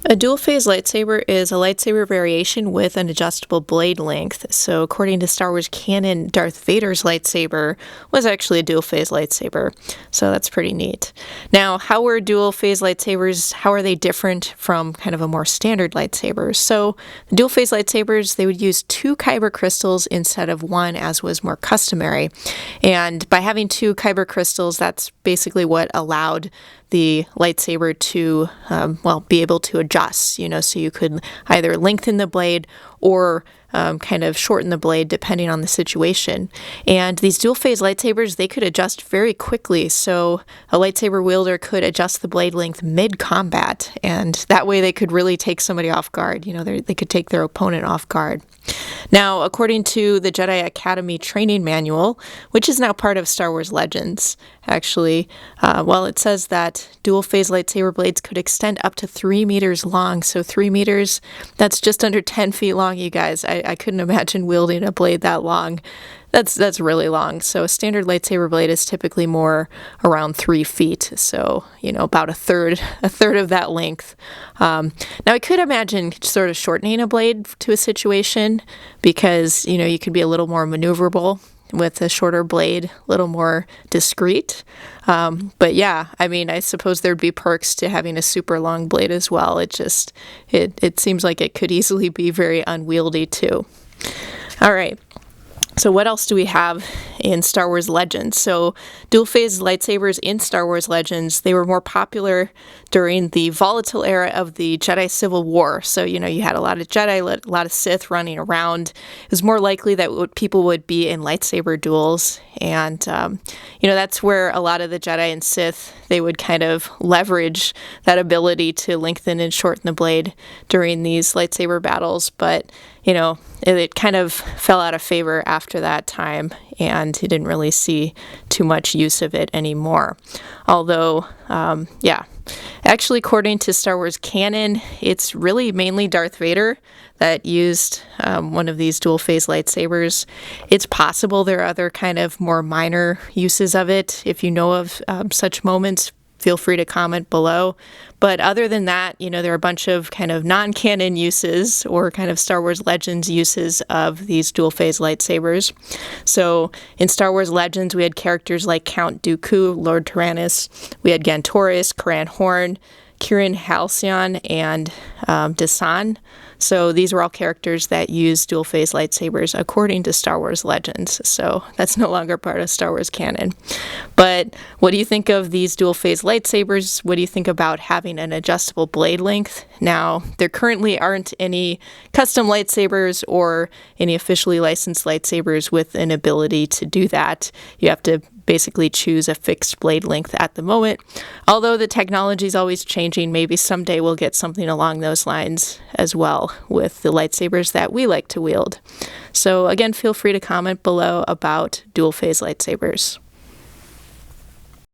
A dual-phase lightsaber is a lightsaber variation with an adjustable blade length. So according to Star Wars canon, Darth Vader's lightsaber was actually a dual-phase lightsaber. So that's pretty neat. Now, how are dual-phase lightsabers, how are they different from kind of a more standard lightsaber? So the dual-phase lightsabers, they would use 2 kyber crystals instead of 1, as was more customary. And by having 2 kyber crystals, that's basically what allowed the lightsaber to, be able to adjust, so you could either lengthen the blade or kind of shorten the blade depending on the situation. And these dual-phase lightsabers, they could adjust very quickly. So a lightsaber wielder could adjust the blade length mid-combat, and that way they could really take somebody off guard. They could take their opponent off guard. Now, according to the Jedi Academy training manual, which is now part of Star Wars Legends, actually, it says that dual-phase lightsaber blades could extend up to 3 meters long. So 3 meters, that's just under 10 feet long, you guys. I couldn't imagine wielding a blade that long. That's really long. So a standard lightsaber blade is typically more around 3 feet. So, about a third of that length. Now I could imagine sort of shortening a blade to a situation because, you could be a little more maneuverable with a shorter blade, a little more discreet. But yeah, I suppose there'd be perks to having a super long blade as well. It seems like it could easily be very unwieldy too. All right. So what else do we have in Star Wars Legends? So dual-phase lightsabers in Star Wars Legends, they were more popular during the volatile era of the Jedi Civil War. So, you had a lot of Jedi, a lot of Sith running around. It was more likely that people would be in lightsaber duels. And, that's where a lot of the Jedi and Sith, they would kind of leverage that ability to lengthen and shorten the blade during these lightsaber battles. But, it kind of fell out of favor after that time, and you didn't really see too much use of it anymore. Although, actually, according to Star Wars canon, it's really mainly Darth Vader that used one of these dual-phase lightsabers. It's possible there are other kind of more minor uses of it. If you know of such moments, feel free to comment below. But other than that, there are a bunch of kind of non-canon uses or kind of Star Wars Legends uses of these dual-phase lightsabers. So in Star Wars Legends, we had characters like Count Dooku, Lord Tyrannus. We had Gantoris, Karan Horn, Kirin Halcyon, and Desan. So these were all characters that used dual-phase lightsabers according to Star Wars Legends. So that's no longer part of Star Wars canon. But what do you think of these dual-phase lightsabers? What do you think about having an adjustable blade length? Now, there currently aren't any custom lightsabers or any officially licensed lightsabers with an ability to do that. You have to basically choose a fixed blade length at the moment. Although the technology is always changing, maybe someday we'll get something along those lines as well with the lightsabers that we like to wield. So again, feel free to comment below about dual-phase lightsabers.